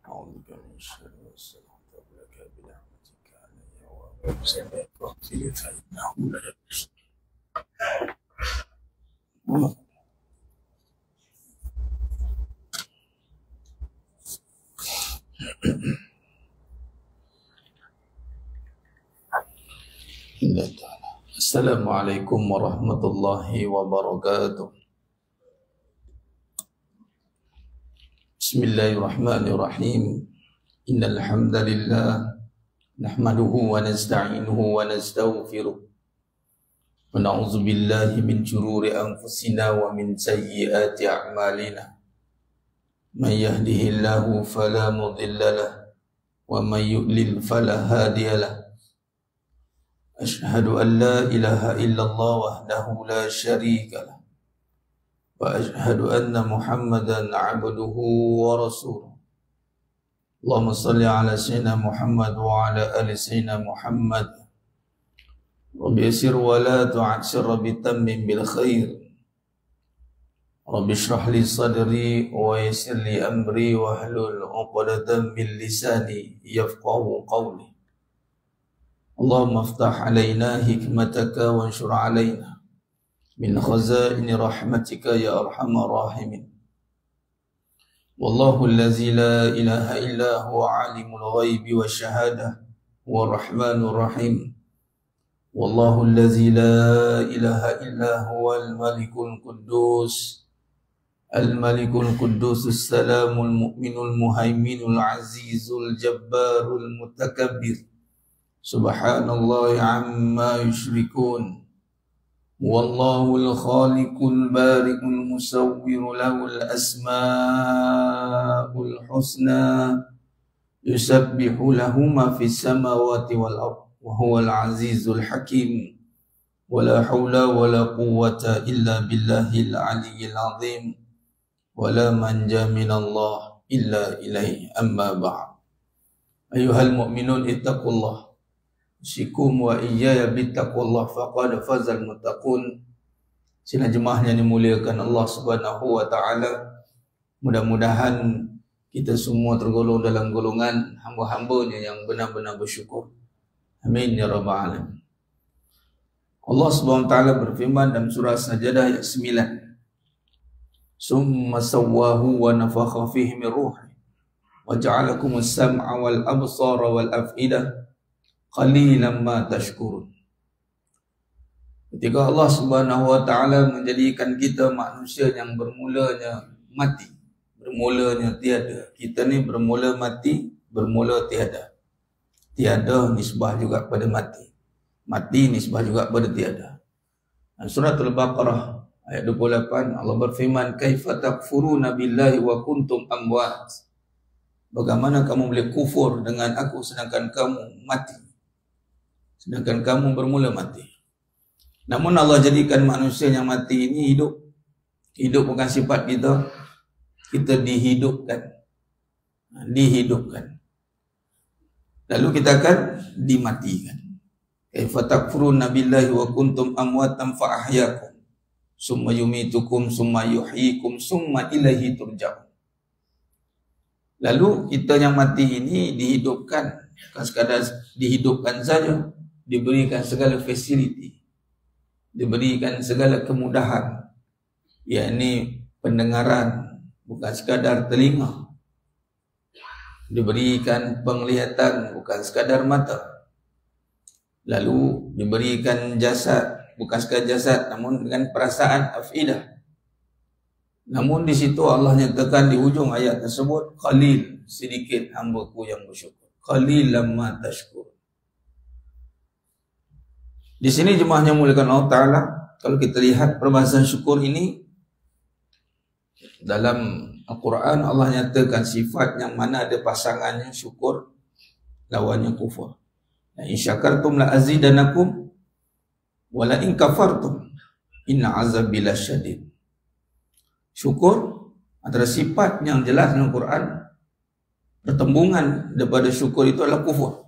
أعوذ بك من الشر والسلام لك بنعمتك علي وبسبب وقتي فإنه لا يبصر. Assalamualaikum warahmatullahi wabarakatuh. Bismillahirrahmanirrahim. Innal hamdalillah nahmaduhu wa nasta'inuhu wa nastaghfiruh. Wa na'udzu billahi min shururi anfusina wa min sayyiati a'malina. May yahdihillahu fala mudilla lahu wa may yudlil fala hadiya lahu. Ashhadu an la ilaha illallah wahdahu la syarika lah wa ashhadu anna Muhammadan abduhu wa rasuluh. Allahumma salli ala sayyidina Muhammad wa ala ali sayyidina Muhammad. Rabbi yasir wa la tu'assir, Rabbi tammim bil khair. Rabbi shrah li sadri wa yassir li amri wa hlul 'uqdatam min lisani yafqahu qawli. Allahumma aftah alaina hikmataka wa anshur alaina min khazaini rahmatika ya arhamar rahimin. Wallahu allazi la ilaha illa huwa alimul ghaibi wasyahadah wa rahmanur rahim. Wallahu allazi la ilaha illa huwal malikul quddus al-malikul quddus as-salamul mu'minul muhaiminul azizul jabbarul mutakabbir. Subhanallah amma yushrikun. Wallahul khaliqul bari'ul musawwiru lahul asma'ul husna yusabbihu lahu ma fis samawati wal ardh wa huwal azizul hakim. Wala hawla wala quwwata illa billahil aliyyil azim. Wala manja minallah illa ilaihi, amma ba'd. Ayuhal mu'minun ittaqullah Usikum wa iyaya bittaqullah faqad fazal muttaqun. Sina jemaah yang dimuliakan Allah Subhanahu wa taala, mudah-mudahan kita semua tergolong dalam golongan hamba-hambanya yang benar-benar bersyukur. Amin ya rabbal alamin. Allah Subhanahu wa taala berfirman dalam surah Sajdah ayat 9. Summa sawwahu wa nafakha fihi min ruhi wa ja'alakumus sam'a wal absara wal af'idah qalilan ma tashkurun. Ketika Allah Subhanahu wa taala menjadikan kita manusia yang bermulanya mati, bermulanya tiada. Kita ni bermula mati, bermula tiada. Tiada nisbah juga pada mati. Mati nisbah juga pada tiada. Dan surah Al-Baqarah ayat 28 Allah berfirman, "Kaifa takfuruna billahi wa kuntum amwat?" Bagaimana kamu boleh kufur dengan aku sedangkan kamu mati? Sedangkan kamu bermula mati. Namun Allah jadikan manusia yang mati ini hidup. Hidup bukan sifat kita. Kita dihidupkan. Dihidupkan. Lalu kita akan dimatikan. Kaifa takfuruna billahi wa kuntum amwatan fa ahyakum. Summa yumitukum summa yuhyikum summa ilaihi turja'un. Lalu kita yang mati ini dihidupkan. Bukan sekadar dihidupkan saja. Diberikan segala fasiliti, diberikan segala kemudahan, yakni pendengaran, bukan sekadar telinga, diberikan penglihatan, bukan sekadar mata, lalu diberikan jasad, bukan sekadar jasad, namun dengan perasaan afidah. Namun di situ Allah nyatakan di hujung ayat tersebut, qalil, sedikit hamba-Ku yang bersyukur. Qalilan ma tashkur. Di sini jemaahnya muliakan Allah Ta'ala, kalau kita lihat perbahasan syukur ini dalam Al-Quran, Allah nyatakan sifat yang mana ada pasangannya syukur, lawannya kufur. In syakartum la azidanakum wa la in kafartum inna azabi lasyadid. Syukur antara sifat yang jelas dalam Al-Quran, pertembungan daripada syukur itu adalah kufur.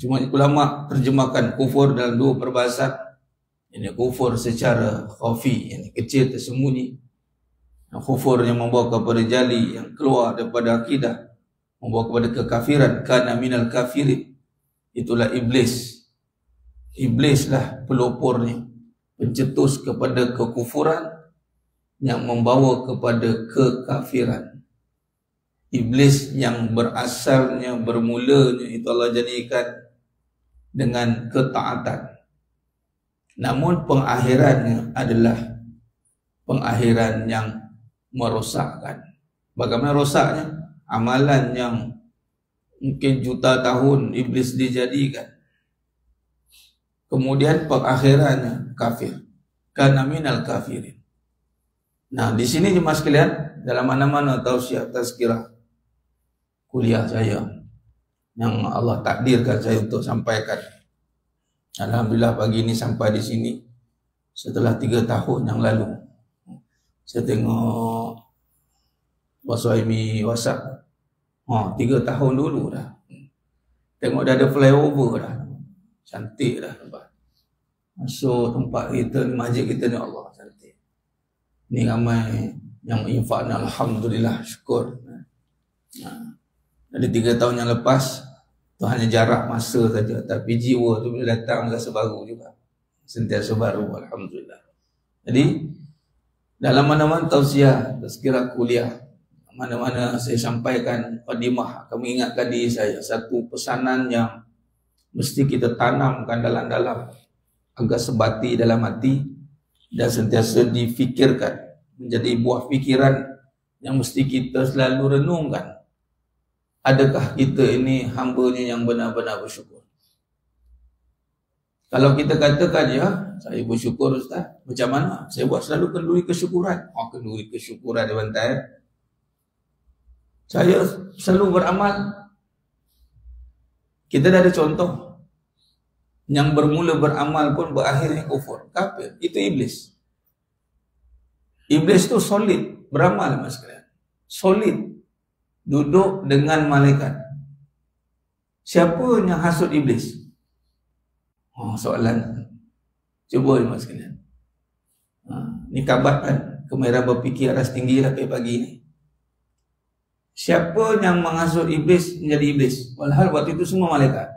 Cuma ulama terjemahkan kufur dalam dua perbahasan. Ini kufur secara khafi, ini kecil tersembunyi. Kufur yang membawa kepada jali, yang keluar daripada akidah, membawa kepada kekafiran. Kana minal kafirin. Itulah iblis. Iblislah pelopornya, pencetus kepada kekufuran yang membawa kepada kekafiran. Iblis yang berasalnya, bermulanya itu Allah jadikan dengan ketaatan. Namun pengakhirannya adalah pengakhiran yang merosakkan. Bagaimana rosaknya? Amalan yang mungkin juta tahun iblis dijadikan, kemudian pengakhirannya kafir. Kana minal kafirin. Nah, di sini jemaah sekalian, dalam mana-mana tausiah tazkirah kuliah saya yang Allah takdirkan saya untuk sampaikan. Alhamdulillah pagi ini sampai di sini setelah 3 tahun yang lalu. Saya tengok Wasaimi WhatsApp. 3 tahun dulu dah. Tengok dah ada flyover dah. Cantik dah tempat. Masuk tempat kita ni, masjid kita ni, Allah cantik. Ni ramai yang infak, alhamdulillah, syukur. Dari 3 tahun yang lepas, tu hanya jarak masa saja, tapi jiwa tu bila datang rasa baru juga. Sentiasa baru, alhamdulillah. Jadi dalam mana-mana tausiah, tazkirah kuliah, mana-mana saya sampaikan mukadimah, kami ingatkan diri saya satu pesanan yang mesti kita tanamkan dalam-dalam, agak sebati dalam hati dan sentiasa difikirkan, menjadi buah fikiran yang mesti kita selalu renungkan. Adakah kita ini hamba-Nya yang benar-benar bersyukur? Kalau kita katakan, ya, saya bersyukur Ustaz, macam mana? Saya buat selalu kenduri kesyukuran. Kenduri kesyukuran dia bantai. Saya selalu beramal. Kita dah ada contoh. Yang bermula beramal pun berakhirnya kufur, kafir. Itu iblis. Iblis tu solid beramal, mas sekalian. Solid. Duduk dengan malaikat. Siapa yang hasut iblis? Soalan. Cuba mas sekalian. Ni kabat kan. Kemahiran berfikir aras tinggi lah pagi ni. Siapa yang menghasut iblis menjadi iblis? Walhal waktu itu semua malaikat.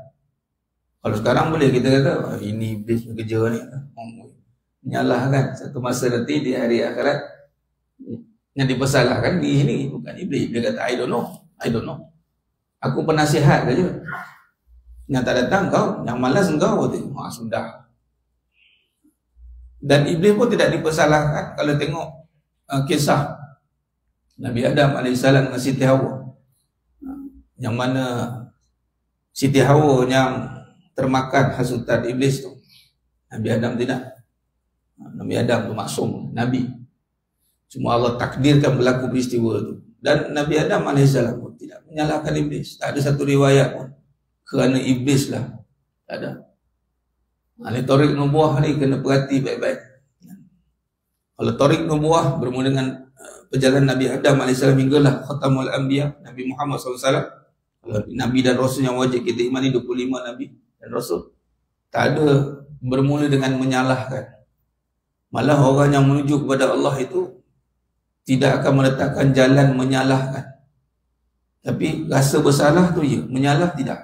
Kalau sekarang boleh kita kata, ini iblis kerja ni. Menyalahkan. Satu masa nanti di hari akhirat yang dipersalahkan di sini, bukan iblis. Dia kata, I don't know. Aku penasihat saja. Yang tak datang kau, yang malas engkau. Sudah. Dan iblis pun tidak dipersalahkan. Kalau tengok kisah Nabi Adam AS dengan Siti Hawa, yang mana Siti Hawa yang termakan hasutan iblis tu, Nabi Adam tidak. Nabi Adam tu maksum, Nabi. Cuma Allah takdirkan berlaku peristiwa tu. Dan Nabi Adam AS pun tidak menyalahkan iblis. Tak ada satu riwayat pun kerana iblis lah. Tak ada. Ini tarik nubuah ni kena perhati baik-baik. Kalau tarik nubuah bermula dengan perjalanan Nabi Adam AS hinggalah Khatamul Anbiya Nabi Muhammad SAW. Kalau Nabi dan Rasul yang wajib kita imani 25 Nabi dan Rasul. Tak ada bermula dengan menyalahkan. Malah orang yang menuju kepada Allah itu tidak akan meletakkan jalan menyalahkan. Tapi rasa bersalah tu ya, menyalah tidak.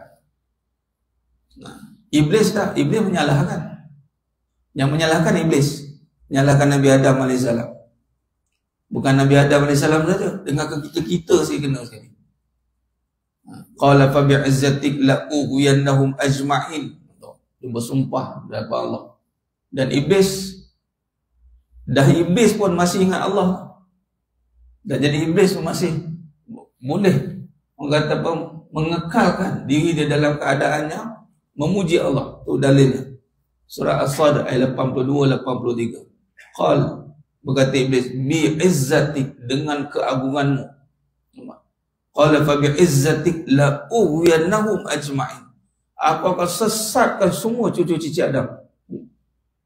Iblis tak, iblis menyalahkan. Yang menyalahkan iblis, menyalahkan Nabi Adam AS. Bukan Nabi Adam AS saja, dengarkan kita saya kena sekali. Qala fa bi'izzatik la ughwiyannahum ajma'in. Dia bersumpah kepada Allah. Dan iblis, dah iblis pun masih ingat Allah. Dah jadi iblis pun masih boleh orang kata apa, mengekalkan diri dia dalam keadaannya memuji Allah. Itu dalilnya. Surah As-Sad ayat 82-83. Qal, berkata iblis, bi'izzatik, dengan keagunganmu. Qala fa bi'izzatik la ughwiyannahum ajma'in. Aku akan sesatkan semua cucu-cucu Adam.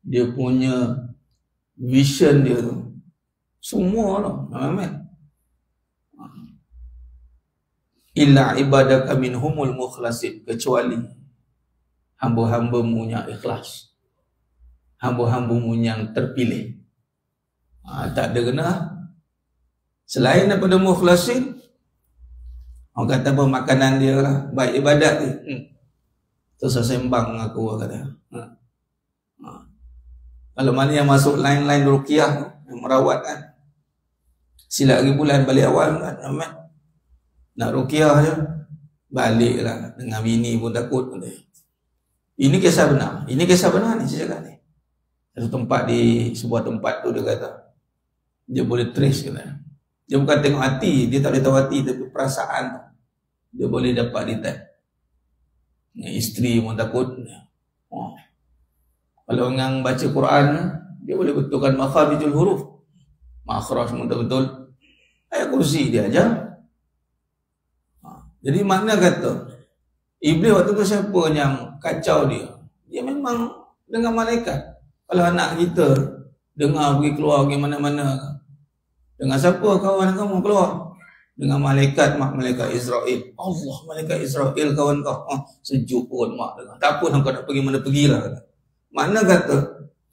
Dia punya vision dia tu semua lah, amin. Illa ibadaka minhumul mukhlasin, kecuali hamba-hambamu yang ikhlas, hamba-hambamu yang terpilih. Tak ada kena Selain daripada mukhlasin, orang kata apa, makanan dia lah, baik ibadat dia. Terus sembang aku kata. Kalau mana yang masuk line-line ruqyah, yang merawat kan, silap lagi bulan balik awal kan, nak ruqyah je, baliklah dengan bini pun takut. Ini kisah benar. Ini kisah benar ni saya cakap ni. Satu tempat di sebuah tempat tu dia kata, dia boleh trace kata. Dia bukan tengok hati, dia tak boleh tahu hati, tapi perasaan dia boleh dapat detect. Isteri pun takut. Kalau orang baca Quran, dia boleh betulkan makharijul huruf. Makhraj betul-betul. Ayat kursi dia ajar. Jadi makna kata, Iblis waktu tu siapa yang kacau dia? Dia memang dengan malaikat. Kalau anak kita dengar pergi keluar pergi mana-mana, dengan siapa kawan kamu keluar? Dengan malaikat, malaikat Israel. Allah, malaikat Israel kawan kau. Sejuk pun mak dengar. Tak apa kau nak pergi mana pergilah. Makna kata,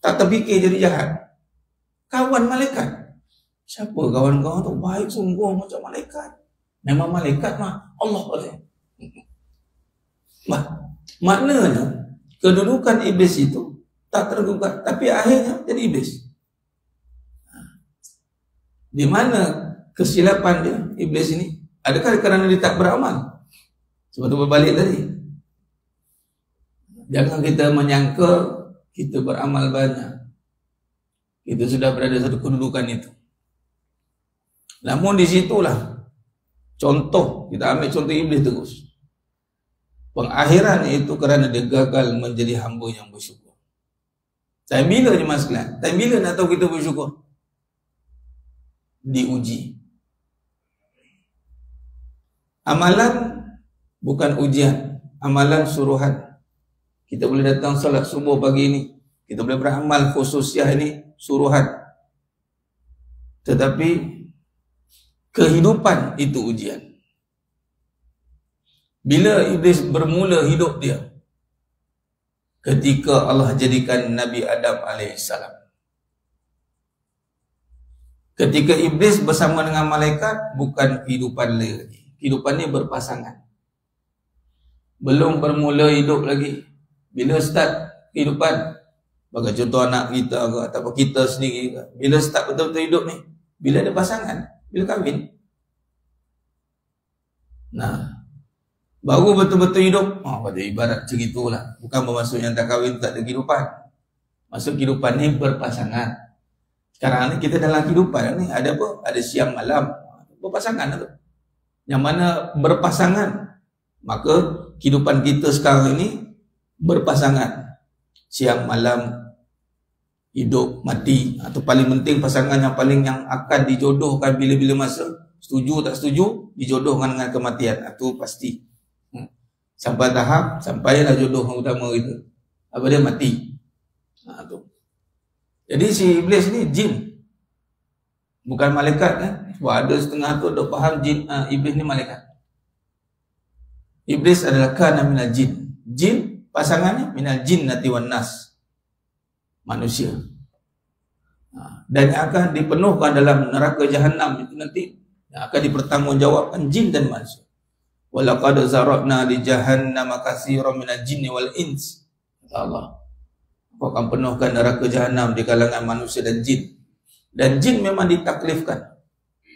tak terfikir jadi jahat. Kawan malaikat. Siapa kawan kau tu? Baik sungguh macam malaikat. Memang malaikat mah Allah boleh. Maknanya kedudukan iblis itu tak tergugat, tapi akhirnya jadi iblis. Di mana kesilapan dia iblis ini? Adakah kerana dia tak beramal? Sebab tu berbalik tadi. Jangan kita menyangka kita beramal banyak, kita sudah berada satu kedudukan itu. Namun di situlah contoh, kita ambil contoh iblis terus. Pengakhiran itu kerana dia gagal menjadi hamba yang bersyukur. Time bila je mas sekalian? Time bila nak tahu kita bersyukur? Diuji. Amalan bukan ujian, amalan suruhan. Kita boleh datang salat subuh pagi ini, kita boleh beramal khususiyah ini suruhan. Tetapi kehidupan itu ujian. Bila iblis bermula hidup dia? Ketika Allah jadikan Nabi Adam AS. Ketika iblis bersama dengan malaikat, bukan kehidupan lagi. Kehidupan ni berpasangan. Belum bermula hidup lagi. Bila start kehidupan, bagi contoh anak kita ke, atau kita sendiri ke, bila start betul-betul hidup ni? Bila ada pasangan, bila kahwin. Nah, baru betul-betul hidup. Pada ibarat ceritulah. Bukan bermaksud yang tak kahwin tak ada kehidupan. Maksud kehidupan ni berpasangan. Sekarang ni kita dalam kehidupan ni ada apa? Ada siang malam. Berpasangan tu. Yang mana berpasangan, maka kehidupan kita sekarang ini berpasangan. Siang malam, hidup mati, atau paling penting pasangan yang paling yang akan dijodohkan bila-bila masa. Setuju tak setuju, dijodohkan dengan kematian. Itu pasti. Sampai tahap, sampailah jodoh yang utama itu. Apa dia? Mati. Tu. Jadi si iblis ni jin. Bukan malaikat kan? Sebab ada setengah tu dah faham jin, iblis ni malaikat. Iblis adalah kana minal jin. Jin pasangannya minal jinnati wan nas. Manusia. Dan akan dipenuhkan dalam neraka jahanam itu nanti, yang akan dipertanggungjawabkan jin dan manusia. Walaqad zara'na li jahannam katsiran minal jinni wal ins. Allah. Aku akan penuhkan neraka jahanam di kalangan manusia dan jin. Dan jin memang ditaklifkan,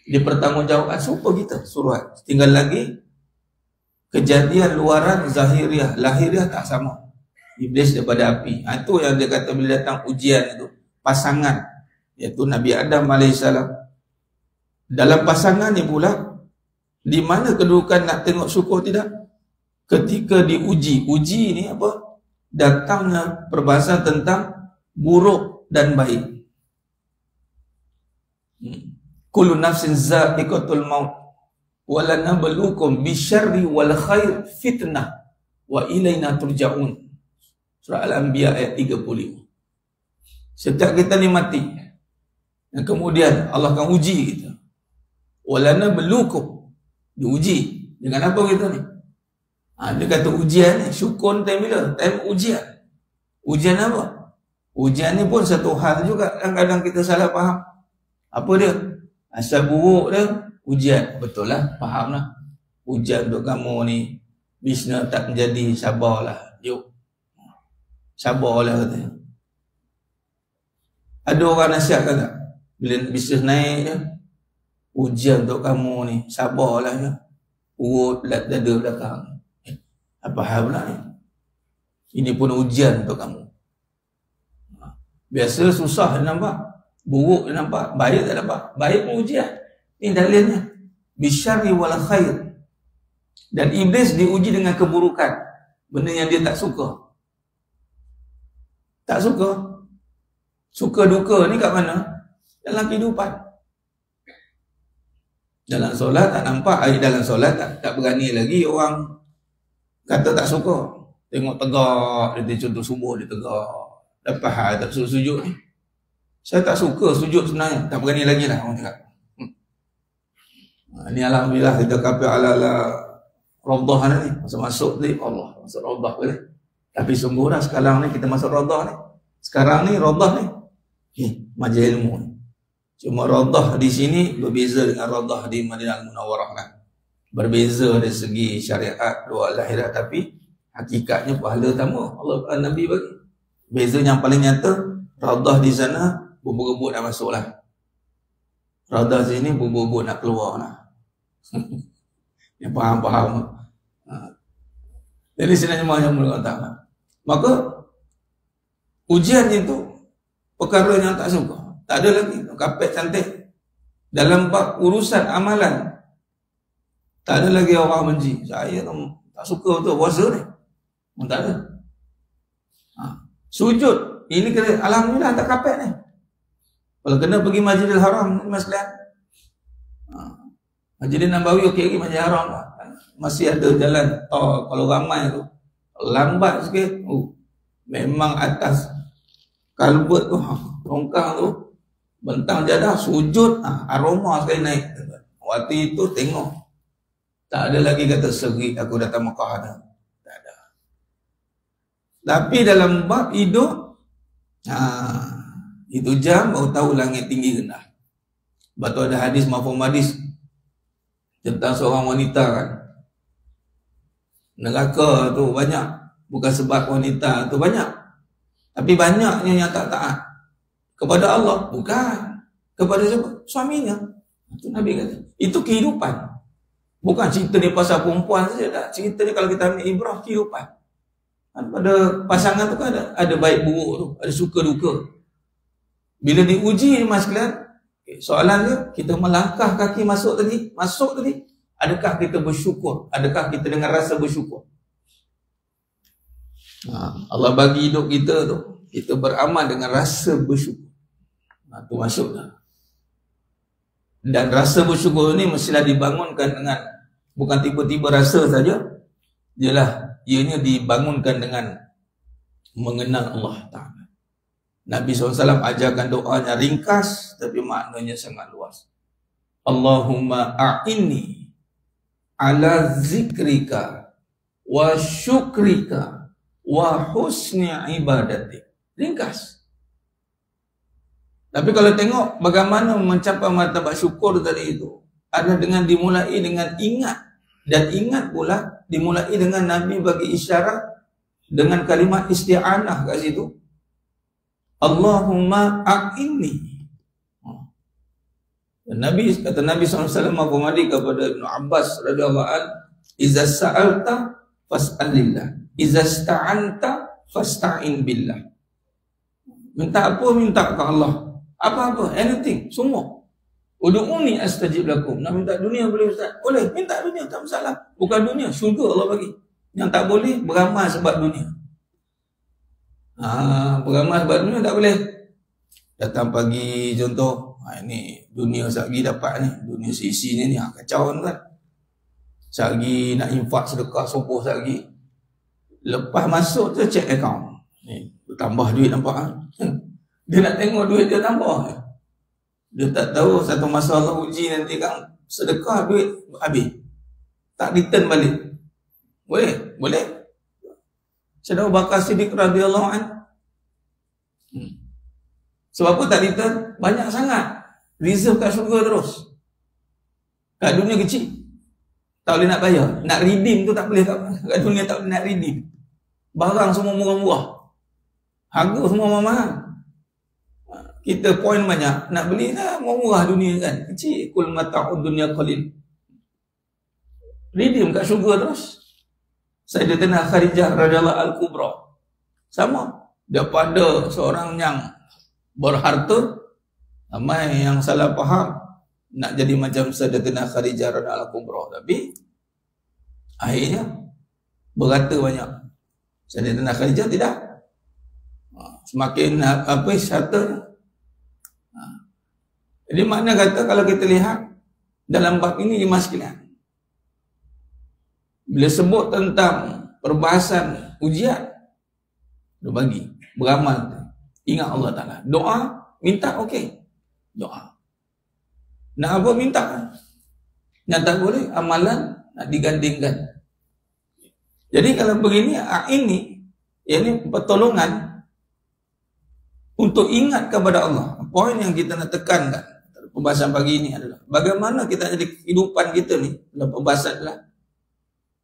dipertanggungjawabkan serupa kita, suruhan. Tinggal lagi kejadian luaran zahiriah, lahiriah tak sama. Iblis daripada api. Itu yang dia kata bila datang ujian itu, pasangan, iaitu Nabi Adam AS. Dalam pasangan ni pula, di mana kedudukan nak tengok syukur tidak? Ketika diuji. Uji ni apa? Datangnya perbahasan tentang buruk dan baik. Kullu nafsin za'iqatul maut wa lanabluukum bisyarri wal khair fitnah wa ilaina turja'un. Surah Al-Anbiya ayat 35. Setiap kita ni mati, dan kemudian Allah akan uji kita. Wa lanabluukum, diuji dengan apa kita ni? Dia kata ujian ni, syukur time bila? Time ujian. Ujian apa? Ujian ni pun satu hal juga, kadang-kadang kita salah faham. Apa dia? Asal buruk dia ujian. Betul lah, faham lah. Ujian untuk kamu ni, bisnes tak menjadi, sabarlah. Yuk, sabarlah katanya. Ada orang nasihat kata, bila bisnes naik je, ujian untuk kamu ni, sabarlah je. Urut dada belakang. Apa hal pula ni? Ini pun ujian untuk kamu. Biasa susah dia nampak, buruk dia nampak, baik tak nampak. Baik pun ujian. Ini dalilnya. Bisyarri wal khair. Dan iblis diuji dengan keburukan, benda yang dia tak suka. Tak suka. Suka duka ni kat mana? Dalam kehidupan. Dalam solat tak nampak, dalam solat tak berani lagi orang kata tak suka. Tengok tegak, dia contoh subuh dia tegak. Lepas hal tak suruh sujud ni. Saya tak suka sujud sebenarnya, tak berani lagi lah orang cakap. Ni alhamdulillah kita kapal ala Raudah ni, masuk ni Allah, masuk Raudah boleh. Tapi sungguh dah sekarang ni kita masuk Raudah ni. Sekarang ni Raudah ni majlis ilmu ni. Cuma Raudah di sini berbeza dengan Raudah di Madinah Al-Munawwarah kan. Berbeza dari segi syariat luar akhirat, tapi hakikatnya pahala sama Allah Nabi bagi. Beza yang paling nyata, Raudah di sana bubur-bubur nak masuk lah. Raudah sini bubur-bubur nak keluar lah. Yang faham-faham. Jadi sebenarnya yang mengatakan, maka ujian itu perkara yang tak suka. Tak ada lagi kapet cantik. Dalam bab urusan amalan, tak ada lagi orang benci. Saya tak suka untuk puasa ni. Tak ada. Sujud, ini kena alhamdulillah tak kapet ni. Kalau kena pergi Masjidil Haram ni mas sekalian. Masjidil Nabawi okey lagi, Masjidil Haram masih ada jalan tol. Kalau ramai tu lambat sikit. Memang atas kalbut tu, longkang tu, bentang jadah sujud, aroma sekali naik. Waktu itu tengok, tak ada lagi kata seri aku datang Mekah ada. Tak ada. Tapi dalam bab hidup, itu jam baru tahu langit tinggi rendah. Sebab tu ada hadis mafhum hadis tentang seorang wanita kan. Neraka tu banyak, bukan sebab wanita tu banyak, tapi banyaknya yang tak taat kepada Allah, bukan kepada siapa? Suaminya. Itu Nabi kata. Itu kehidupan. Bukan cerita dia pasal perempuan saja, tak. Cerita dia kalau kita ambil ibrah kehidupan. Pada pasangan tu kan ada baik buruk tu, ada suka duka. Bila diuji mas sekalian, soalan dia, kita melangkah kaki masuk tadi, adakah kita bersyukur? Adakah kita dengan rasa bersyukur? Allah bagi hidup kita tu, kita beramal dengan rasa bersyukur. Tu masuklah. Dan rasa bersyukur ni mestilah dibangunkan dengan, bukan tiba-tiba rasa saja. Ianya dibangunkan dengan mengenal Allah Ta'ala. Nabi SAW ajarkan doanya ringkas, tapi maknanya sangat luas. Allahumma a'inni ala zikrika wa syukrika wa husni ibadati. Ringkas. Tapi kalau tengok bagaimana mencapai martabat syukur tadi itu, ada dengan dimulai dengan ingat. Dan ingat pula dimulai dengan Nabi bagi isyarat dengan kalimat isti'anah kat situ. Allahumma a'inni. Dan kata Nabi SAW mafhumadi kepada Ibn Abbas radhiyallahu anhu, iza sa'alta fas'alillah, iza sta'anta fasta'in billah. Minta apa, minta ke Allah. Apa-apa, anything, semua. Udu'uni astajib lakum. Nak minta dunia boleh Ustaz? Boleh, minta dunia, tak masalah. Bukan dunia, syurga Allah bagi. Yang tak boleh, beramal sebab dunia. Beramal sebab dunia tak boleh. Datang pagi contoh, ini dunia sehari dapat ni, dunia sisi ni, kacau kan. Sehari nak infak sedekah subuh sehari. Lepas masuk tu check account. Ni, bertambah duit nampak kan? Dia nak tengok duit dia tambah. Dia tak tahu satu masa Allah uji nanti kan sedekah duit habis. Tak return balik. Boleh? Boleh. Sayyidina Abu Bakar Siddiq radhiyallahu anhu. Sebab apa tak return? Banyak sangat. reserve kat syurga terus. Kat dunia kecil, tak boleh nak bayar. Nak redeem tu tak boleh. Kat dunia tak boleh nak redeem. Barang semua murah-murah, harga semua mahal. Kita poin banyak, nak beli dah murah dunia kan. Kecil, kul mata'ud dunia qalil. Redeem kat syurga terus. Sayyidatina Khadijah radhiyallahu al-kubra, sama, daripada seorang yang berharta. Ramai yang salah faham nak jadi macam Sayyidatina Khadijah radhiyallahu al-kubra, tapi akhirnya berharta banyak. Sayyidatina Khadijah tidak. Semakin apa hartanya. Jadi makna kata kalau kita lihat dalam bab ini lima sekalian, bila sebut tentang perbahasan ujian, dia bagi beramal, ingat Allah Ta'ala, doa, minta, okey, doa. Nak apa minta, yang tak boleh amalan nak digandingkan. Jadi kalau begini, ini pertolongan untuk ingat kepada Allah. Poin yang kita nak tekankan pembahasan pagi ini adalah bagaimana kita jadi kehidupan kita ni, dalam pembahasan adalah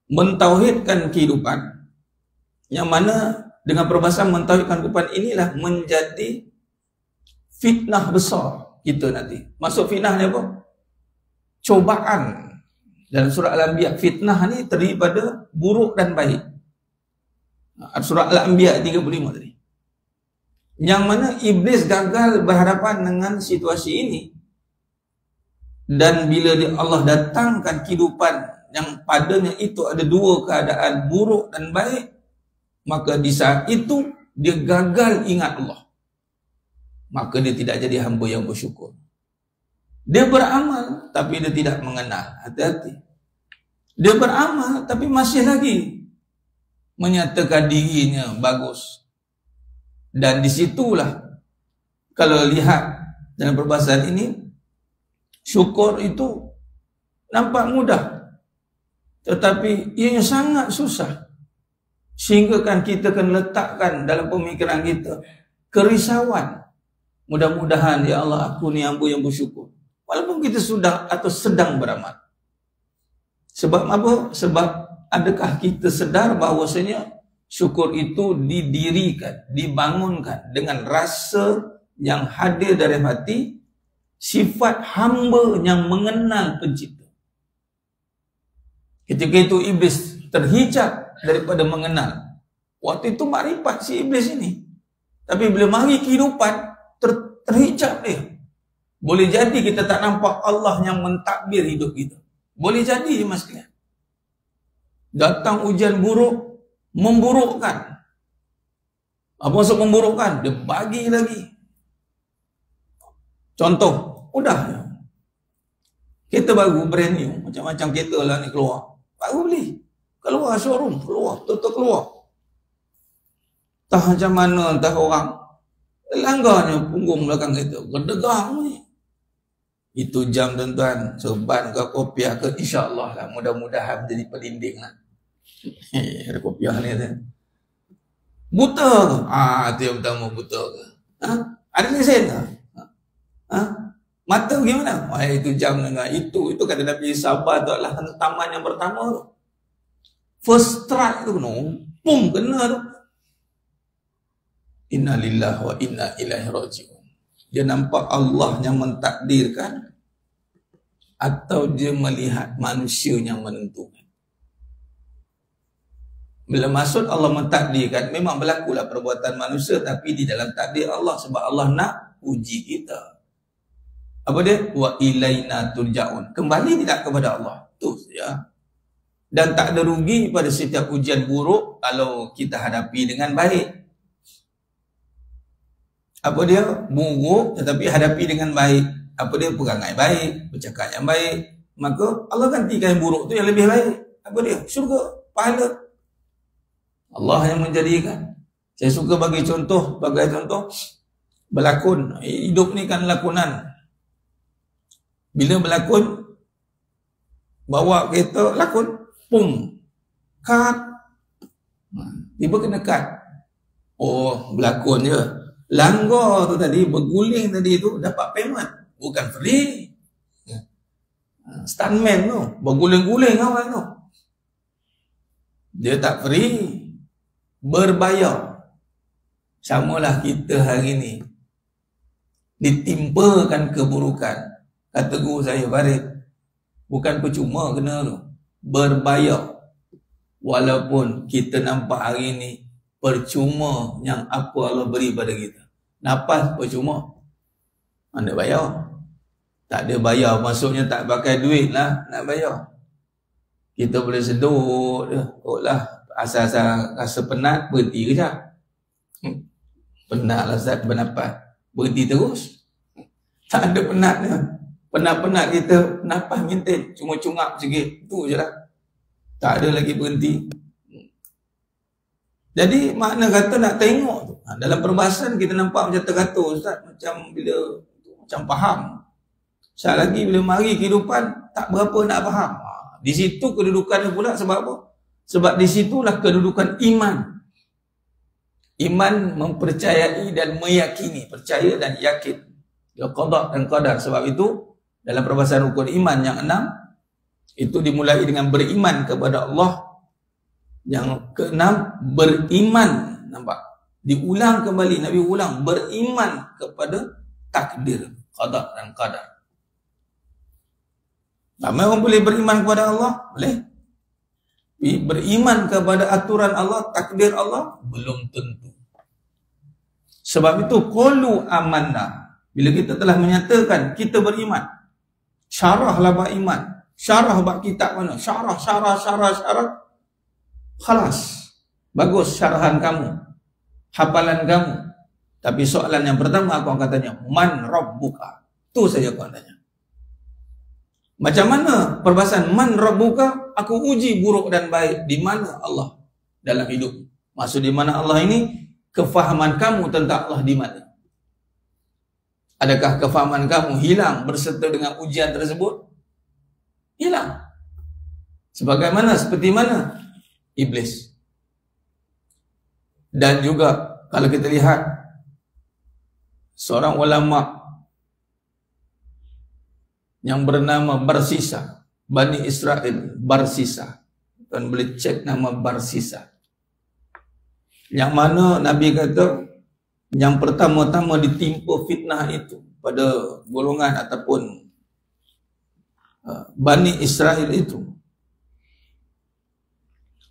mentauhidkan kehidupan, yang mana dengan perbahasan mentauhidkan kehidupan inilah menjadi fitnah besar kita nanti. Maksud fitnah ni apa? Cobaan. Dalam surah Al-Anbiya, fitnah ni terdiri pada buruk dan baik. Surah Al-Anbiya 35 tadi. Yang mana iblis gagal berhadapan dengan situasi ini. Dan bila Allah datangkan kehidupan yang padanya itu ada dua keadaan, buruk dan baik, maka di saat itu dia gagal ingat Allah. Maka dia tidak jadi hamba yang bersyukur. Dia beramal tapi dia tidak mengenal. Hati-hati. Dia beramal tapi masih lagi menyatakan dirinya bagus. Dan disitulah kalau lihat dalam perbahasan ini, syukur itu nampak mudah, tetapi ianya sangat susah. Sehingga kan kita akan letakkan dalam pemikiran kita kerisauan. Mudah-mudahan ya Allah, aku ni hamba yang bersyukur. Walaupun kita sudah atau sedang beramal. Sebab apa? Sebab adakah kita sedar bahawasanya syukur itu didirikan, dibangunkan dengan rasa yang hadir dari hati, sifat hamba yang mengenal pencipta. Ketika itu iblis terhijab daripada mengenal. Waktu itu makrifat si iblis ini. Tapi bila mari kehidupan, terhijab dia. Boleh jadi kita tak nampak Allah yang mentadbir hidup kita. Boleh jadi mas kalian. Datang ujian buruk, memburukkan. Apa maksud memburukkan? Dia bagi lagi. Contoh, udah. Kereta baru, brand new. Macam-macam kereta lah ni keluar. Baru beli. Keluar showroom, keluar. Tutup keluar. Entah macam mana, entah orang. Langgarnya punggung belakang kereta. Gedegang ni. Itu jam tuan-tuan. Ban ke kopiah ke, insyaAllah lah. Mudah-mudahan menjadi pelinding lah. Ada kopiah ni tu. Buta ke? Itu yang pertama, buta ke? Ada lesen ke? Mata gimana? Itu jam dengan itu kata Nabi sabar tu adalah taman yang pertama tu. First strike tu kena. Pum, kena tu. Inna lillahi wa inna ilaihi raji'un. Dia nampak Allah yang mentakdirkan atau dia melihat manusia yang menentukan. Bila maksud Allah mentakdirkan, memang berlakulah perbuatan manusia, tapi di dalam takdir Allah, sebab Allah nak uji kita. Apa dia? Wa ilaina turja'un. Kembali tidak kepada Allah. Tu saja. Dan tak ada rugi pada setiap ujian buruk kalau kita hadapi dengan baik. Apa dia? Buruk tetapi hadapi dengan baik. Apa dia? Perangai baik, bercakap yang baik. Maka Allah gantikan yang buruk tu yang lebih baik. Apa dia? Syurga, pahala. Allah yang menjadikan. Saya suka bagi contoh, berlakon. Hidup ni kan lakonan. Bila berlakon, bawa kereta, lakon, pum, cut. Tiba kena cut. Oh, berlakon je. Langgar tu tadi, berguling tadi tu, dapat payment. bukan free. Stuntman tu, berguling-guling orang tu. Dia tak free, berbayar. Samalah kita hari ni ditimpakan keburukan. Kata guru saya, Farid, bukan percuma kena tu, berbayar. Walaupun kita nampak hari ni percuma yang apa Allah beri pada kita. Nafas percuma, mana bayar? Tak ada bayar, maksudnya tak pakai duit lah nak bayar. Kita boleh sedut je, lah asal-asal rasa penat, berhenti kejap. Penat lah Ustaz bernafas, berhenti terus. Tak ada penatnya. Penat-penat kita nafas maintain, cuma cungap sikit, tu je lah. Tak ada lagi berhenti. Jadi makna kata nak tengok tu. Dalam perbahasan kita nampak macam teratur Ustaz, macam bila macam faham. Sekali lagi bila mari kehidupan tak berapa nak faham. Di situ kedudukannya pula sebab apa? Sebab di situlah kedudukan iman. Iman mempercayai dan meyakini, percaya dan yakin. Qada dan qadar. Sebab itu dalam perbahasan rukun iman yang 6 itu dimulai dengan beriman kepada Allah. Yang ke-6 beriman, nampak? Diulang kembali, Nabi ulang, beriman kepada takdir, qada dan qadar. Ramai orang boleh beriman kepada Allah, boleh. Beriman kepada aturan Allah, takdir Allah, belum tentu. Sebab itu qalu amanna. Bila kita telah menyatakan kita beriman, syarahlah bab iman, syarah bab kitab mana, syarah. Khalas. Bagus syarahan kamu, hafalan kamu. Tapi soalan yang pertama aku akan tanya, man rabbuka? Tu saja aku akan tanya. Macam mana perbahasan man rabbuka? Aku uji buruk dan baik. Di mana Allah dalam hidup? Maksud di mana Allah ini? Kefahaman kamu tentang Allah di mana? Adakah kefahaman kamu hilang berserta dengan ujian tersebut? Hilang. Sebagaimana, seperti mana? Iblis. Dan juga kalau kita lihat seorang ulama yang bernama Barsisa, Bani Israel, Barsisa. Tuan boleh cek nama Barsisa. Yang mana Nabi kata yang pertama-tama ditimpa fitnah itu pada golongan ataupun Bani Israel itu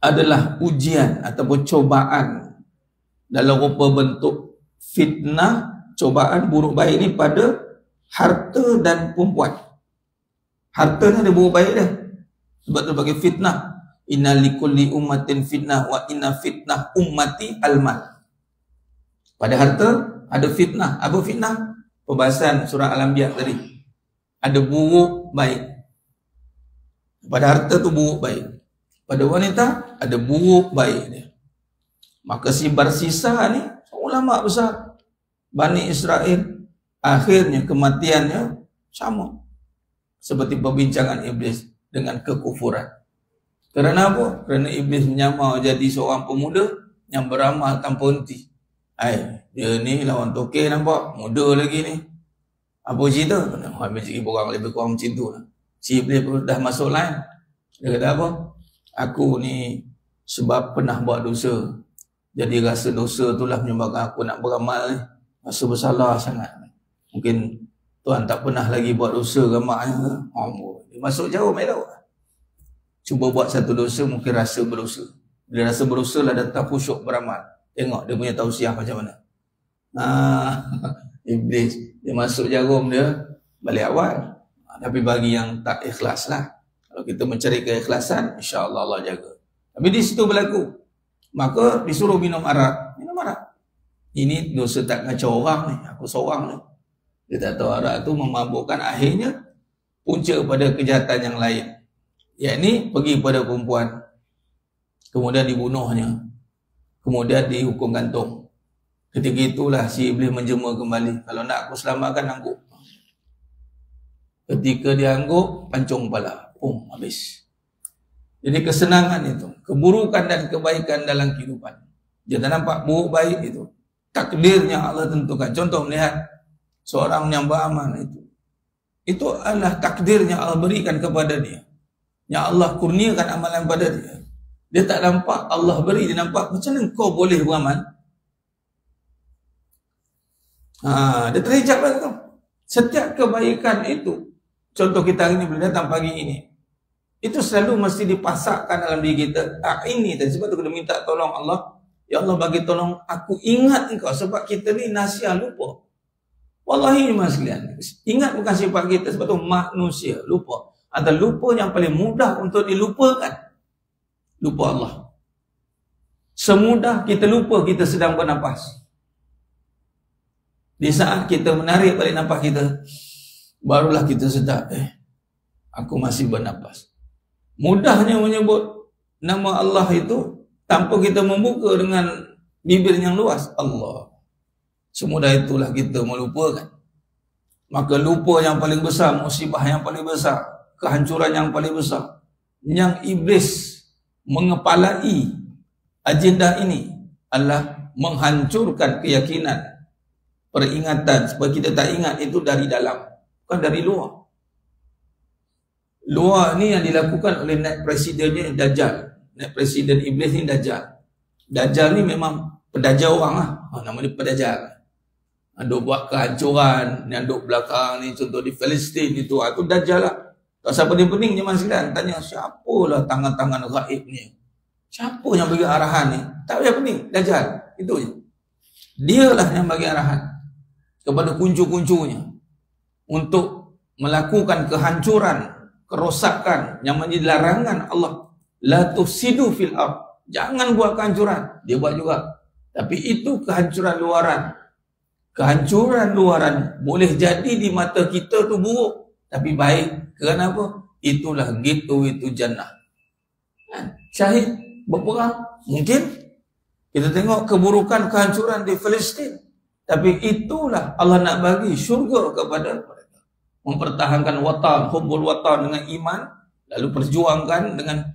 adalah ujian ataupun cobaan dalam rupa bentuk fitnah, cobaan buruk baik ni pada harta dan perempuan. Harta ni ada buruk baik dah. Sebab tu bagi fitnah. Inna likulli ummatin fitnah wa inna fitnah ummati al-mal. Pada harta ada fitnah. Apa fitnah? Pembahasan surah Al-Anbiya tadi. Ada buruk baik. Pada harta tu buruk baik. Pada wanita ada buruk baik dia. Maka si Barsisa ni ulama besar Bani Israel, akhirnya kematiannya sama seperti perbincangan iblis dengan kekufuran. Kerana apa? Kerana iblis menyamar jadi seorang pemuda yang beramal tanpa henti. Dia ni lawan tokek nampak, muda lagi ni. Apa cerita? Habis sikit orang lebih kurang macam tu lah. Si iblis pun dah masuk line. Dia kata apa? Aku ni sebab pernah buat dosa. Jadi rasa dosa itulah menyebabkan aku nak beramal ni. Rasa bersalah sangat. Mungkin Tuhan tak pernah lagi buat dosa ramaknya. Dia masuk jauh melok. Cuba buat satu dosa mungkin rasa berdosa. Bila rasa berdosa lah datang khusyuk beramal. Tengok dia punya tausiah macam mana. Iblis dia masuk jarum dia balik awal. Tapi bagi yang tak ikhlas lah. Kalau kita mencari keikhlasan, insya-Allah Allah jaga. Tapi di situ berlaku. Maka disuruh minum arak. Minum arak. Ini dosa tak kacau orang ni. Aku seorang ni. Dia tak tahu arak tu memabukkan, akhirnya punca pada kejahatan yang lain. Yakni pergi pada perempuan. Kemudian dibunuhnya. Kemudian dihukum gantung. Ketika itulah si iblis menjema kembali. Kalau nak aku selamatkan, angguk. Ketika dia angguk, pancung kepala. Habis. Jadi kesenangan itu, keburukan dan kebaikan dalam kehidupan. Dia tak nampak buruk baik itu. Takdir yang Allah tentukan. Contoh melihat seorang yang beramal itu. Itu adalah takdirnya Allah berikan kepada dia. Yang Allah kurniakan amalan pada dia. Dia tak nampak, Allah beri, dia nampak. Macam mana kau boleh beramal? Dia terhijab lah tu. Setiap kebaikan itu, contoh kita hari ini boleh datang pagi ini, itu selalu mesti dipasakkan dalam diri kita. Ini tadi sebab tu kena minta tolong Allah. Ya Allah bagi tolong aku ingat engkau, sebab kita ni nasiah lupa. Wallahi mas sekalian, ingat bukan sifat kita, sebab tu manusia lupa. Ada lupa yang paling mudah untuk dilupakan. Lupa Allah. Semudah kita lupa kita sedang bernafas. Di saat kita menarik balik nafas kita, barulah kita sedar, aku masih bernafas. Mudahnya menyebut nama Allah itu tanpa kita membuka dengan bibir yang luas. Allah. Semudah itulah kita melupakan. Maka lupa yang paling besar, musibah yang paling besar, kehancuran yang paling besar, yang iblis mengepalai agenda ini adalah menghancurkan keyakinan, peringatan supaya kita tak ingat itu dari dalam, bukan dari luar. Luar ni yang dilakukan oleh naib presidennya Dajjal. Naib presiden iblis ni Dajjal. Dajjal ni memang pedajal orang lah. Nama dia pedajal. Duk buat kehancuran, yang duk belakang ni, contoh di Palestin itu Dajjal lah. Tak siapa dia pening je mas sekalian. Tanya siapalah tangan-tangan gaib ni, siapa yang bagi arahan ni? Tak payah pening, Dajjal. Itu je. Dialah yang bagi arahan kepada kuncu-kuncunya untuk melakukan kehancuran, kerosakan yang menjadi larangan Allah. La tufsidu fil ard. Jangan buat kehancuran. Dia buat juga. Tapi itu kehancuran luaran. Kehancuran luaran boleh jadi di mata kita tu buruk, tapi baik. Kenapa? Itulah gitu, itu jannah. Syahid berperang, mungkin kita tengok keburukan, kehancuran di Palestin, tapi itulah Allah nak bagi syurga kepada mereka. Mempertahankan watan, hubbul watan dengan iman, lalu perjuangkan dengan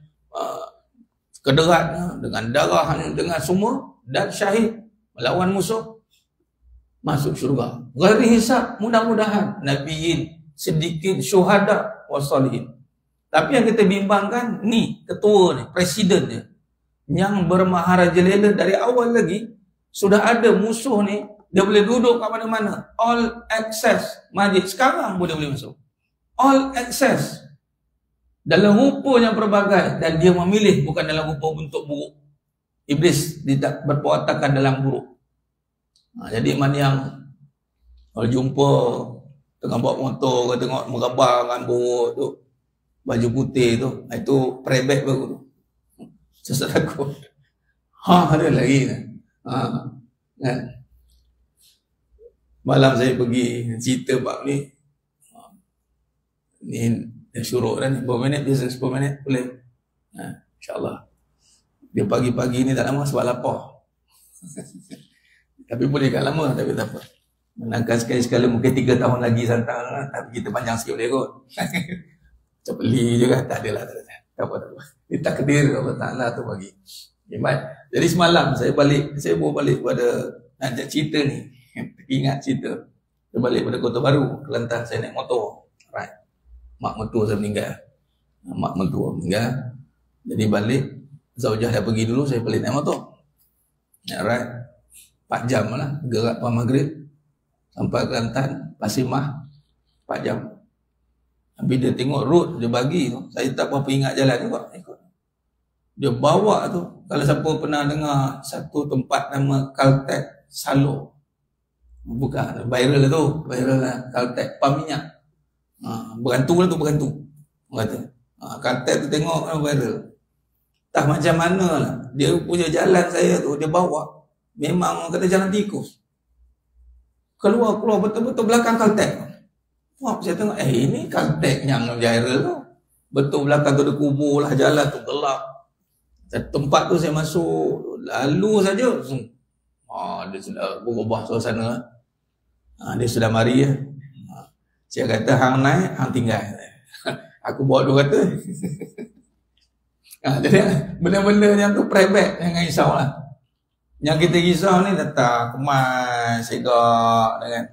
kederatnya, dengan darahnya, dengan semua, dan syahid melawan musuh, masuk syurga. Ghairi hisab, mudah-mudahan. Nabiyin, siddiqin, syuhada, wassalihin. Tapi yang kita bimbangkan, ni ketua ni, presiden dia, yang bermaharajalela dari awal lagi, sudah ada musuh ni, dia boleh duduk kat mana-mana. All access masjid. Sekarang boleh masuk. All access. Dalam rupa yang berbagai. Dan dia memilih bukan dalam rupa bentuk buruk. Iblis tidak berperwatakan dalam buruk. Jadi mana yang kalau jumpa tengah bawa motor, ke tengok menggambar dengan buruk tu, baju putih tu, itu prebet baru tu. Sesak takut. Ada lagi kan. Kan? Malam saya pergi cerita bab ni. Ni syuruk dah ni. Berapa minit? Biasa 10 minit boleh. InsyaAllah. Dia pagi-pagi ni tak lama sebab lapar. Tapi boleh kat lama, tapi tak apa. Menangkan sekali-sekala mungkin 3 tahun lagi santang lah. Tapi kita panjang sikit boleh kot. Macam beli je kan. Tak adalah. Tak apa. Dia takdir Allah Ta'ala tu bagi. Jadi semalam saya bawa balik pada nak cerita ni. Ingat cerita. Saya balik pada Kota Baru, Kelantan. Saya naik motor. Right. Mak mentua saya meninggal. Mak mentua meninggal. Jadi balik, Zaujah dah pergi dulu, saya balik naik motor. Right. 4 jam lah, gerak puan maghrib sampai Kelantan, Pasimah 4 jam. Habis dia tengok road, dia bagi tu, saya tak apa ingat jalan juga. Dia bawa tu, kalau siapa pernah dengar satu tempat nama Caltech Salo, bukan, viral tu, viral lah, Caltech, pam minyak. Bergantung lah tu, bergantung. Kata, Caltech tu tengok viral. Tak macam mana lah, dia punya jalan saya tu, dia bawa. Memang kata jalan tikus. Keluar betul-betul belakang Caltech. Wah, saya tengok, ini Caltech yang viral tu. Betul belakang tu ada kubur lah, jalan tu gelap. Tempat tu saya masuk, lalu saja. Dia sudah berubah suasana. Dia sudah mari ya. Saya kata, hang naik, hang tinggal. Aku bawa 2 kata. Jadi benda-benda yang tu private, jangan risau lah. Yang kita risau ni datang kemas, segak, kan.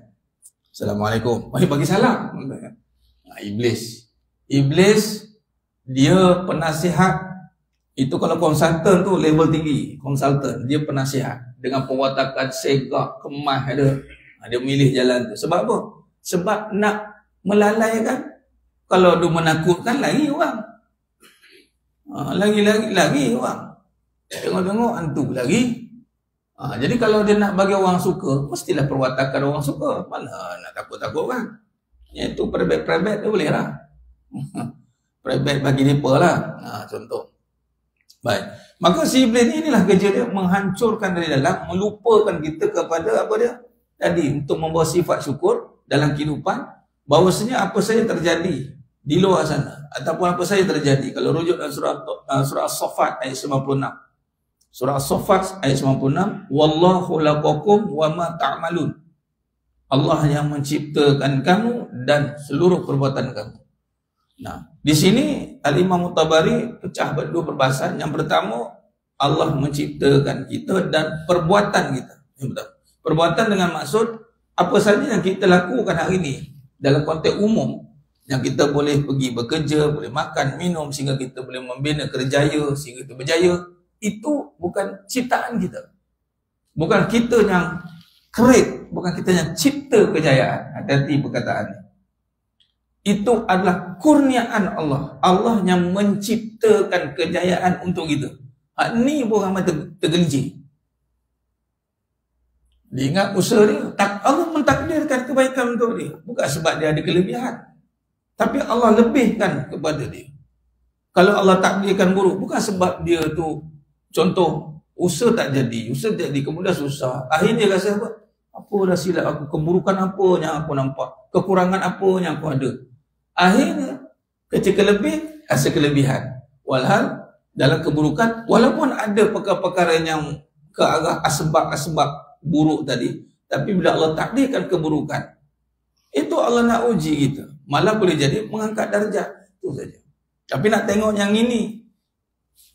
Assalamualaikum. Bagi salam. Iblis. Iblis dia penasihat. Itu kalau konsultan tu level tinggi, konsultan dia penasihat dengan perwatakan segak, kemas ada. Dia milih jalan tu. Sebab apa? Sebab nak melalaikan. Kalau dia menakutkan lagi orang. Lagi orang. Tengok-tengok hantu lagi. Jadi kalau dia nak bagi orang suka, mestilah perwatakan orang suka. Mana nak takut-takut kan? Yang tu private dia boleh lah. Private bagi mereka lah. Contoh. Baik. Maka si iblis ni inilah kerja dia, menghancurkan dari dalam, melupakan kita kepada apa dia? Tadi, untuk membawa sifat syukur dalam kehidupan, bahawasanya apa saja terjadi di luar sana, ataupun apa saja terjadi. Kalau rujuk dalam surah As-Saffat ayat 96. Surah As-Saffat ayat 96, wallahu laqakum wa ma ta'malun. Allah yang menciptakan kamu dan seluruh perbuatan kamu. Nah, di sini Al-Imam Tabari pecah dua perbahasan. Yang pertama, Allah menciptakan kita dan perbuatan kita. Yang pertama, perbuatan dengan maksud apa saja yang kita lakukan hari ini dalam konteks umum, yang kita boleh pergi bekerja, boleh makan, minum sehingga kita boleh membina kerjaya sehingga kita berjaya, itu bukan ciptaan kita. Bukan kita yang create, bukan kita yang cipta kejayaan. Hati-hati perkataannya. Itu adalah kurniaan Allah. Allah yang menciptakan kejayaan untuk kita. Ni pun ramai tergelincir. Dia ingat usaha dia. Allah mentakdirkan kebaikan untuk dia. Bukan sebab dia ada kelebihan. Tapi Allah lebihkan kepada dia. Kalau Allah takdirkan buruk, bukan sebab dia tu, contoh, usaha tak jadi. Usaha jadi, kemudian susah. Akhirnya dia rasa apa? Apa dah silap aku? Keburukan apa yang aku nampak? Kekurangan apa yang aku ada? Akhirnya, ketika lebih, rasa kelebihan. Walhal, dalam keburukan, walaupun ada perkara-perkara yang ke arah asbab-asbab buruk tadi, tapi bila Allah takdirkan keburukan, itu Allah nak uji kita. Malah boleh jadi mengangkat darjat. Itu saja. Tapi nak tengok yang ini,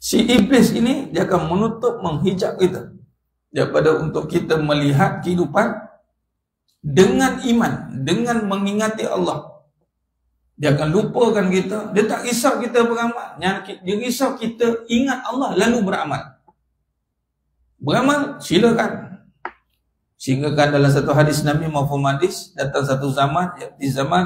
si iblis ini, dia akan menutup, menghijab kita. Daripada untuk kita melihat kehidupan dengan iman, dengan mengingati Allah. Dia akan lupakan kita. Dia tak risau kita beramal. Dia risau kita ingat Allah lalu beramal. Beramal, silakan. Sehingga kan dalam satu hadis Nabi maupun hadis, datang satu zaman, di zaman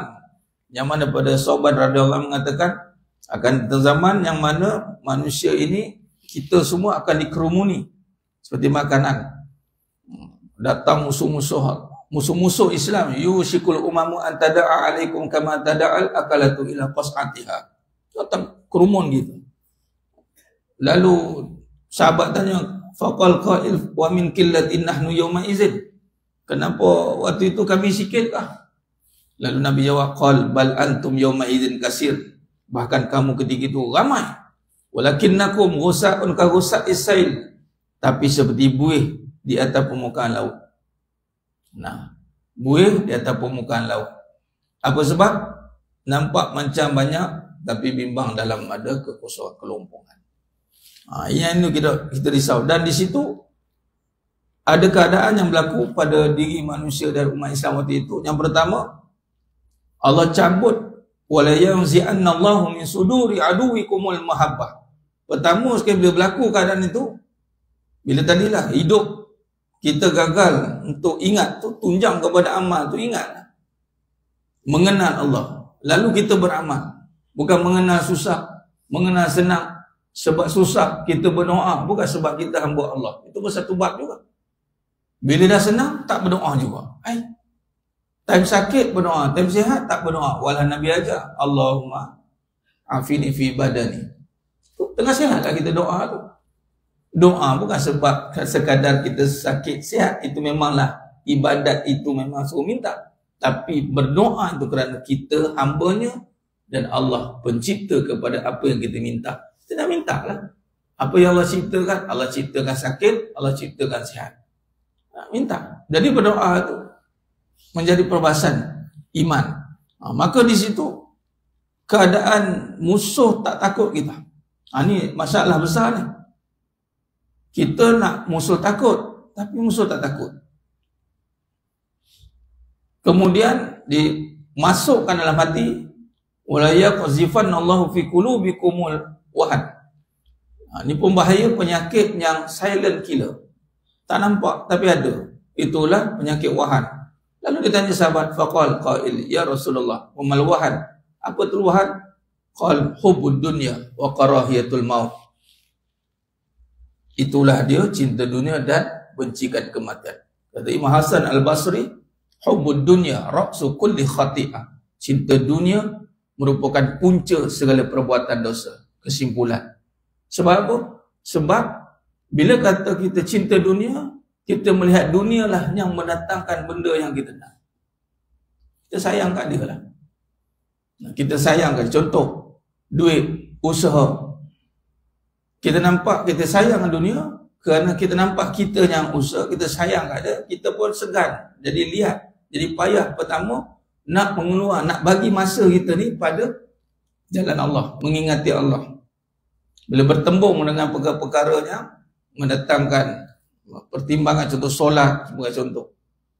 yang mana pada sahabat radhiyallahu mengatakan, akan datang zaman yang mana manusia ini, kita semua akan dikerumuni seperti makanan. Datang musuh-musuh Islam, yushikul umamu an tada'a alaikum kama tada'al akalatu ila qas'atiha. Datang kerumun gitu. Lalu sahabat tanya, faqal qail wa min qillatin nahnu yawma idzin. Kenapa waktu itu kami sikit kah? Lalu Nabi jawab, qal bal antum yawma idzin kasir. Bahkan kamu ketika itu ramai. Walakinnakum ghusa'un ka ghusa'is sail. Tapi seperti buih di atas permukaan laut. Nah, buih di atas permukaan laut. Apa sebab? Nampak macam banyak, tapi bimbang dalam ada kekosongan, kelompongan. Yang itu kita risau. Dan di situ ada keadaan yang berlaku pada diri manusia dan umat Islam waktu itu. Yang pertama, Allah cabut wala yanzi'annallahu min suduri aduwikumul mahabbah. Pertama sekali bila berlaku keadaan itu, bila tadilah hidup kita gagal untuk ingat tu, tunjang kepada amal tu, ingat mengenal Allah, lalu kita beramal. Bukan mengenal susah, mengenal senang. Sebab susah kita berdoa, bukan sebab kita hamba Allah. Itu pun satu bab juga. Bila dah senang, tak berdoa juga. Time sakit berdoa, time sihat tak berdoa. Walau Nabi ajar, Allahumma afini fi badani. Tengah sihat lah kita doa tu. Doa bukan sebab sekadar kita sakit sihat, itu memanglah ibadat, itu memang suruh minta. Tapi berdoa itu kerana kita hambanya dan Allah pencipta kepada apa yang kita minta. Kita nak minta lah. Apa yang Allah ciptakan? Allah ciptakan sakit, Allah ciptakan sihat. Nak minta. Jadi berdoa itu menjadi perbahasan iman. Maka di situ keadaan musuh tak takut kita. Ini masalah besar ni. Kita nak musuh takut, tapi musuh tak takut. Kemudian dimasukkan dalam hati wala yaqzifanna Allahu fi qulubikumul wahan. Ini pun bahaya penyakit yang silent killer. Tak nampak tapi ada. Itulah penyakit wahan. Lalu ditanya sahabat, faqal qail ya Rasulullah, wa mal wahan? Apa tu wahan? Qal hubbud dunya wa karahiyatul maut. Itulah dia cinta dunia dan bencikan kematian. Kata Imam Hasan Al-Basri, hubbud dunya ra'su kulli khati'ah. Cinta dunia merupakan punca segala perbuatan dosa. Kesimpulan. Sebab apa? Sebab bila kata kita cinta dunia, kita melihat dunia lah yang mendatangkan benda yang kita nak. Kita sayang kat dia lah. Kita sayang kat dia. Contoh, duit, usaha. Kita nampak kita sayang dunia kerana kita nampak kita yang usaha, kita sayang kat dia, kita pun segan. Jadi lihat, jadi payah. Pertama, nak mengeluar, nak bagi masa kita ni pada jalan Allah, mengingati Allah. Bila bertembung dengan perkara-perkara yang mendatangkan pertimbangan, contoh solat sebagai contoh,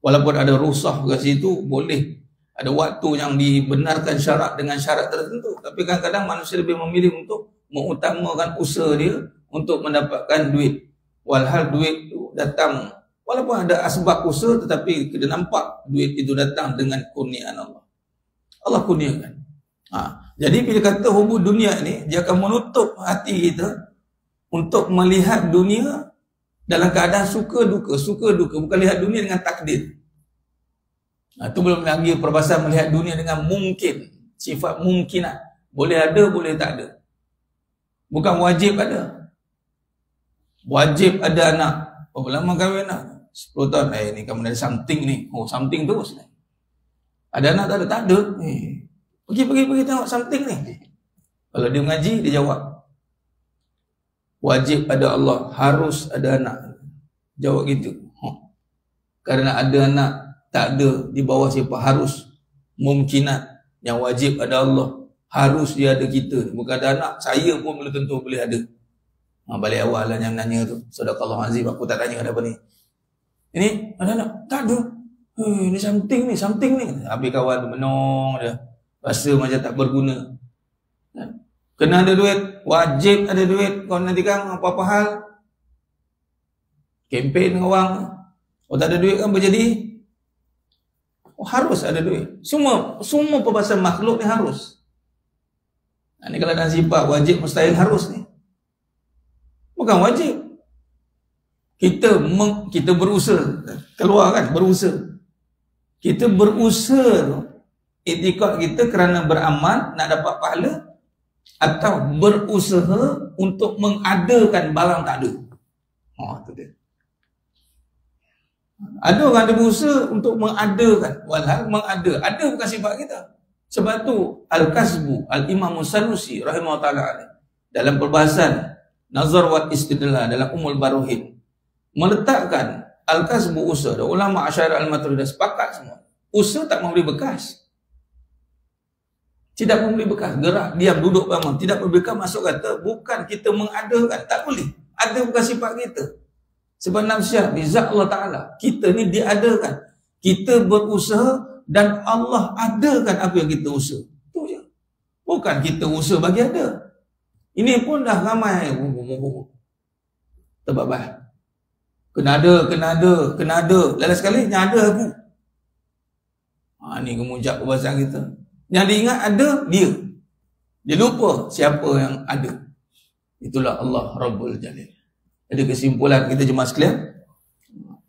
walaupun ada rusah kat situ, boleh ada waktu yang dibenarkan syarat dengan syarat tertentu, tapi kadang-kadang manusia lebih memilih untuk mengutamakan usaha dia untuk mendapatkan duit. Walhal duit itu datang walaupun ada asbab usaha, tetapi kita nampak duit itu datang dengan kurniaan Allah. Allah kurniakan. Jadi bila kata hubub dunia ini, dia akan menutup hati kita untuk melihat dunia dalam keadaan suka duka, bukan lihat dunia dengan takdir. Itu belum lagi perbahasan melihat dunia dengan mungkin, sifat mungkinat. Boleh ada, boleh tak ada. Bukan wajib ada. Wajib ada anak. Berapa lama kahwin nak? 10 tahun. Ni kamu ada something ni. Oh, something terus ni. Ada anak tak ada? Tak ada. Pergi tengok something ni. Kalau dia mengaji, dia jawab. Wajib ada Allah, harus ada anak. Jawab gitu. Kerana ada anak, tak ada di bawah siapa, harus. Mungkinat. Yang wajib ada Allah, harus dia ada kita. Bukan ada anak, saya pun belum tentu boleh ada. Balik awal lah yang nanya tu. Sadaqallahu azim, aku tak tanya ada apa ni. Ini ada anak? Tak ada. Ini something ni. Habis kawan tu menong dia. Rasa macam tak berguna. Kena ada duit, wajib ada duit. Kau nanti kan apa-apa hal, kempen dengan orang, tak ada duit kan berjadi. Harus ada duit. Semua perbahasan makhluk ni harus. Ini kalau dalam sifat wajib mustahil harus ni. Bukan wajib. Kita berusaha. Keluar kan, berusaha. Kita berusaha. Itikad kita kerana beramal nak dapat pahala, atau berusaha untuk mengadakan barang tak ada. Itu dia. Ada orang ada berusaha untuk mengadakan, walhal mengada. Ada bukan sifat kita. Sebab tu Al-Kasbu, Al-Imam Sanusi rahimahullah ta'ala dalam perbahasan Nazar wa Istidlal dalam Ummul Baruhin meletakkan Al-Kasbu usaha. Ulama Asy'ariyah Al-Maturidah sepakat semua. Usaha tak memberi bekas. Tidak memberi bekas. Gerak, diam, duduk, bangun. Tidak memberi bekas, masuk kata bukan kita mengadakan. Tak boleh. Ada bukan sifat kita. Sebab nafsiyah bizat Allah Ta'ala. Kita ni diadakan. Kita berusaha dan Allah adakan apa yang kita usaha. Itu je. Bukan kita usaha bagi ada. Ini pun dah ramai. Terbabah. Kena ada. Lalu sekali, yang ada aku. Ni kemuncak perbahasan kita. Yang diingat ada dia. Dia lupa siapa yang ada. Itulah Allah Rabbul Jalil. Jadi kesimpulan kita jemaah sekalian,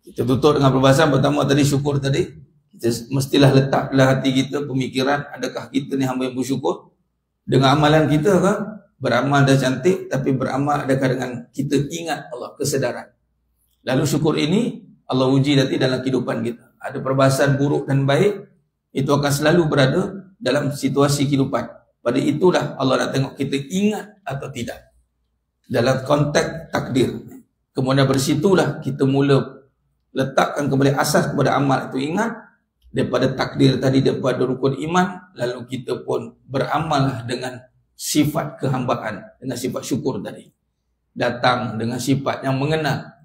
kita tutup dengan perbahasan pertama tadi, syukur tadi. Kita mestilah letak dalam hati kita pemikiran, adakah kita ni hamba yang bersyukur? Dengan amalan kita kan? Beramal dah cantik, tapi beramal adakah dengan kita ingat Allah, kesedaran. Lalu syukur ini Allah uji nanti dalam kehidupan kita. Ada perbahasan buruk dan baik, itu akan selalu berada dalam situasi kehidupan. Pada itulah Allah nak tengok kita ingat atau tidak dalam konteks takdir. Kemudian bersitulah kita mula letakkan kembali asas kepada amal itu, ingat daripada takdir tadi, daripada rukun iman. Lalu kita pun beramal dengan sifat kehambaan, dengan sifat syukur tadi, datang dengan sifat yang mengenal.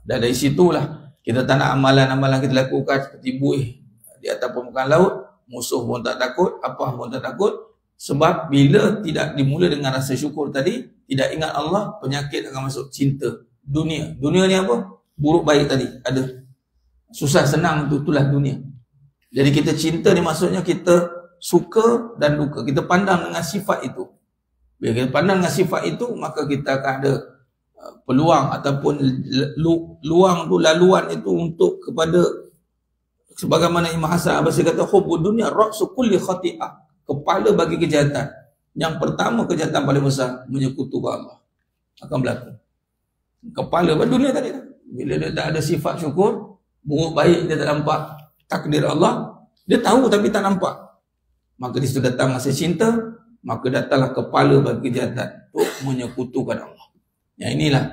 Dan dari situlah kita tak nak amalan-amalan kita lakukan seperti buih di atas permukaan laut. Musuh pun tak takut, apa pun tak takut. Sebab bila tidak dimulai dengan rasa syukur tadi, tidak ingat Allah, penyakit akan masuk cinta dunia. Dunia ni apa? Buruk baik tadi ada. Susah senang itulah dunia. Jadi kita cinta ni maksudnya kita suka dan duka. Kita pandang dengan sifat itu. Bila kita pandang dengan sifat itu, maka kita akan ada peluang ataupun laluan itu untuk kepada, sebagaimana Imam Hasan Al-Basri kata, hubbud dunya ra'su kulli khati'ah. Kepala bagi kejahatan. Yang pertama kejahatan paling besar, menyekutukan Allah. Akan berlaku. Kepala pada dunia tadi. Bila dia tak ada sifat syukur, buruk baik dia tak nampak takdir Allah, dia tahu tapi tak nampak. Maka di situ datang rasa cinta, maka datanglah kepala bagi kejahatan untuk menyekutukan Allah. Yang inilah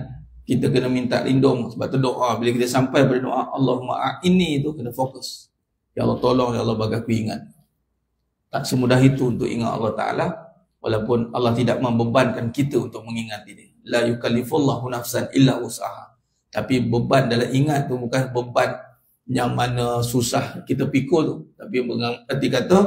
kita kena minta lindung. Sebab tu doa, bila kita sampai pada doa Allahumma a'inni, itu kena fokus. Ya Allah tolong, ya Allah bagi aku ingat. Tak semudah itu untuk ingat Allah Ta'ala, walaupun Allah tidak membebankan kita untuk mengingat ini. La yukallifullahu nafsan illa usaha. Tapi beban dalam ingat tu bukan beban yang mana susah kita pikul tu. Tapi berarti kata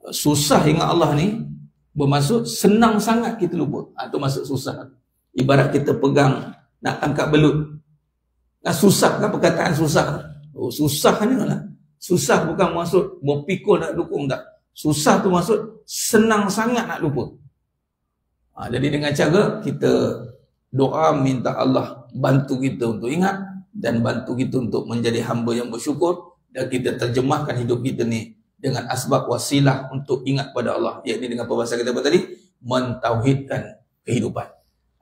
susah ingat Allah ni bermaksud senang sangat kita lupa. Itu maksud susah. Ibarat kita pegang nak angkat belut. Nah, susah kan perkataan susah. Oh, susah ni lah. Susah bukan maksud berpikul nak dukung, tak. Susah tu maksud senang sangat nak lupa. Jadi dengan cara kita doa minta Allah bantu kita untuk ingat dan bantu kita untuk menjadi hamba yang bersyukur, dan kita terjemahkan hidup kita ni dengan asbab wasilah untuk ingat pada Allah, iaitu dengan perbahasan kita tadi, mentauhidkan kehidupan.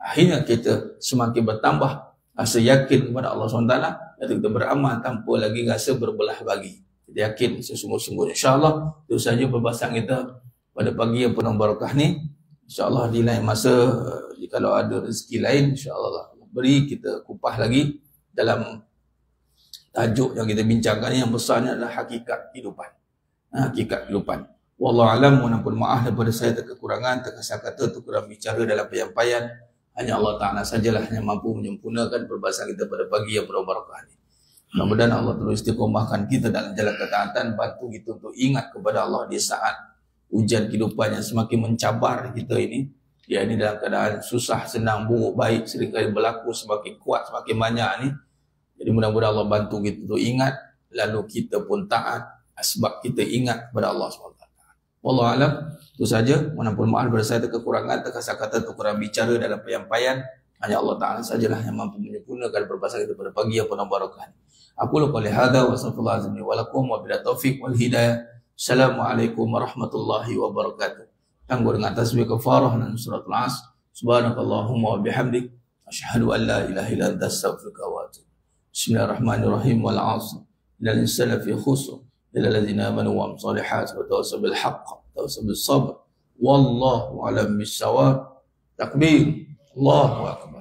Akhirnya kita semakin bertambah rasa yakin kepada Allah SWT, dan kita beramal tanpa lagi rasa berbelah bagi. Kita yakin sesungguh-sungguhnya. InsyaAllah itu saja perbahasan kita pada pagi yang penuh barakah ni. InsyaAllah di lain masa, kalau ada rezeki lain, insyaAllah beri kita kupah lagi dalam tajuk yang kita bincangkan yang besarnya adalah hakikat kehidupan. Hakikat kehidupan. Wallahu a'lam, mohon maaf daripada saya kekurangan, terkasar kata, kurang bicara dalam penyampaian. Hanya Allah Ta'ala sajalah yang mampu menyempurnakan perbahasan kita pada pagi yang penuh barakah ini. Mudah-mudahan Allah terus istiqomahkan kita dalam jalan ketaatan, bantu kita untuk ingat kepada Allah di saat ujian kehidupan yang semakin mencabar kita ini. Ya, ini dalam keadaan susah, senang, buruk, baik, seringkali berlaku, semakin kuat, semakin banyak ni. Jadi mudah-mudahan Allah bantu kita untuk ingat, lalu kita pun taat sebab kita ingat kepada Allah SWT. Wallahu a'lam. Itu saja. Mohon maaf daripada saya kekurangan, terkasar kata, kurang bicara dalam penyampaian. Hanya Allah Ta'ala sajalah yang mampu menyempurnakan perbahasan kita pada pagi yang penuh barakah. Aku lupa lihada wa sallallahu alaihi wa lakum wa bila taufiq wal hidayah. Assalamualaikum warahmatullahi wabarakatuh. Tangguh dengan tasbih kafarah dan suratul Asr. Subhanakallahumma wa bihamdik, asyhadu an la ilaha illa anta, astaghfiruka wa atubu. Bismillahirrahmanirrahim. Wal 'asr. Innal insana fi khusr illa alladhina amanu wa amilus solihat wa tawassaw bil haqq wa tawassaw bis sabr. Wallahu a'lam bis shawab. Takbir. Allahu akbar.